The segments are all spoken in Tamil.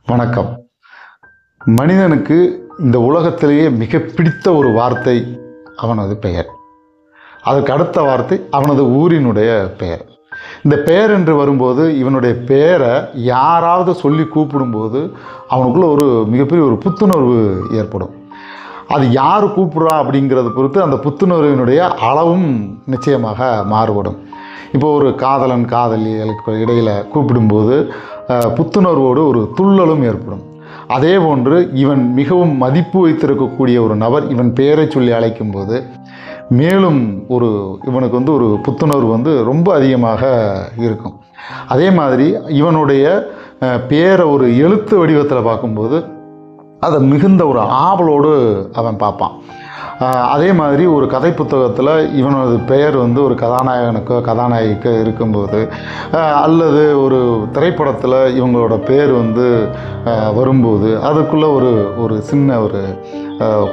வணக்கம். மனிதனுக்கு இந்த உலகத்திலேயே மிக பிடித்த ஒரு வார்த்தை அவனது பெயர். அதற்கு அடுத்த வார்த்தை அவனது ஊரினுடைய பெயர். இந்த பெயர் என்று வரும்போது இவனுடைய பெயரை யாராவது சொல்லி கூப்பிடும்போது அவனுக்குள்ள ஒரு மிகப்பெரிய ஒரு புத்துணர்வு ஏற்படும். அது யார் கூப்பிட்றா அப்படிங்கிறத பொறுத்து அந்த புத்துணர்வினுடைய அளவும் நிச்சயமாக மாறுபடும். இப்போ ஒரு காதலன் காதலிகளுக்கு இடையில் கூப்பிடும்போது புத்துணர்வோடு ஒரு துள்ளலும் ஏற்படும். அதே போன்று இவன் மிகவும் மதிப்பு வைத்திருக்கக்கூடிய ஒரு நபர் இவன் பெயரை சொல்லி அழைக்கும்போது மேலும் இவனுக்கு ஒரு புத்துணர்வு ரொம்ப அதிகமாக இருக்கும். அதே மாதிரி இவனுடைய பெயரை ஒரு எழுத்து வடிவத்தில் பார்க்கும்போது அதை மிகுந்த ஒரு ஆவலோடு அவன் பார்ப்பான். அதே மாதிரி ஒரு கதை புத்தகத்தில் இவனது பெயர் ஒரு கதாநாயகனுக்கோ கதாநாயகிக்கோ இருக்கும்போது அல்லது ஒரு திரைப்படத்தில் இவங்களோட பேர் வரும்போது அதுக்குள்ளே ஒரு சின்ன ஒரு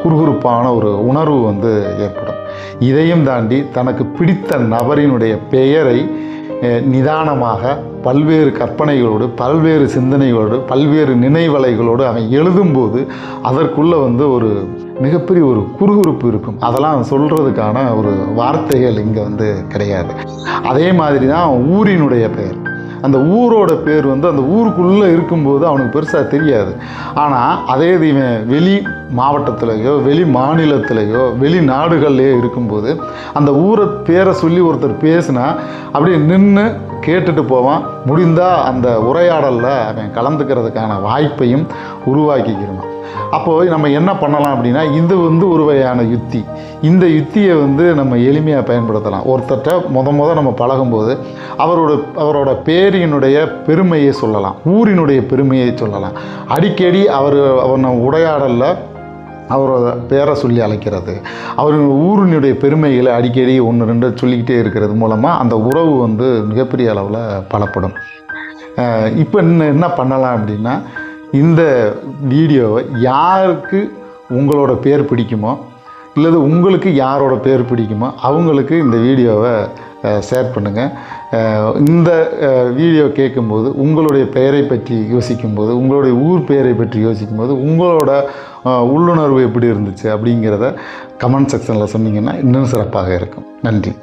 குறுகுறுப்பான ஒரு உணர்வு ஏற்படும். இதையும் தாண்டி தனக்கு பிடித்த நபரினுடைய பெயரை நிதானமாக பல்வேறு கற்பனைகளோடு பல்வேறு சிந்தனைகளோடு பல்வேறு நினைவலைகளோடு அவன் எழுதும்போது அதற்குள்ளே ஒரு மிகப்பெரிய ஒரு குறுகுறுப்பு இருக்கும். அதெல்லாம் சொல்கிறதுக்கான ஒரு வார்த்தைகள் இங்கே கிடையாது. அதே மாதிரி தான் ஊரினுடைய பெயர். அந்த ஊரோட பேர் அந்த ஊருக்குள்ளே இருக்கும்போது அவனுக்கு பெருசாக தெரியாது. ஆனால் அதே இவன் வெளி மாவட்டத்திலேயோ வெளி மாநிலத்திலேயோ வெளிநாடுகள்லேயோ இருக்கும்போது அந்த ஊரை பேரை சொல்லி ஒருத்தர் பேசினா அப்படியே நின்று கேட்டுட்டு போவான். முடிந்தால் அந்த உரையாடலில் அவன் கலந்துக்கிறதுக்கான வாய்ப்பையும் உருவாக்கிக்கிறான். அப்போது நம்ம என்ன பண்ணலாம் அப்படின்னா இது ஒரு வகையான யுத்தி. இந்த யுத்தியை நம்ம எளிமையாக பயன்படுத்தலாம். ஒருத்தர்கிட்ட நம்ம பழகும்போது அவரோட பேரினுடைய பெருமையை சொல்லலாம், ஊரினுடைய பெருமையை சொல்லலாம். அடிக்கடி அவர் உரையாடலில் அவரோட பேரை சொல்லி அழைக்கிறது, அவர் ஊரினுடைய பெருமைகளை அடிக்கடி 1-2 சொல்லிக்கிட்டே இருக்கிறது மூலமாக அந்த உறவு மிகப்பெரிய அளவில் பலப்படும். இப்போ என்ன பண்ணலாம் அப்படின்னா இந்த வீடியோவை யாருக்கு உங்களோட பேர் பிடிக்குமோ இல்லது உங்களுக்கு யாரோட பேர் பிடிக்குமோ அவங்களுக்கு இந்த வீடியோவை ஷேர் பண்ணுங்கள். இந்த வீடியோ கேட்கும்போது உங்களுடைய பெயரை பற்றி யோசிக்கும்போது உங்களுடைய ஊர் பெயரை பற்றி யோசிக்கும்போது உங்களோட உள்ளுணர்வு எப்படி இருந்துச்சு அப்படிங்கிறத கமெண்ட் செக்ஷனில் சொன்னீங்கன்னா இன்னும் சிறப்பாக இருக்கும். நன்றி.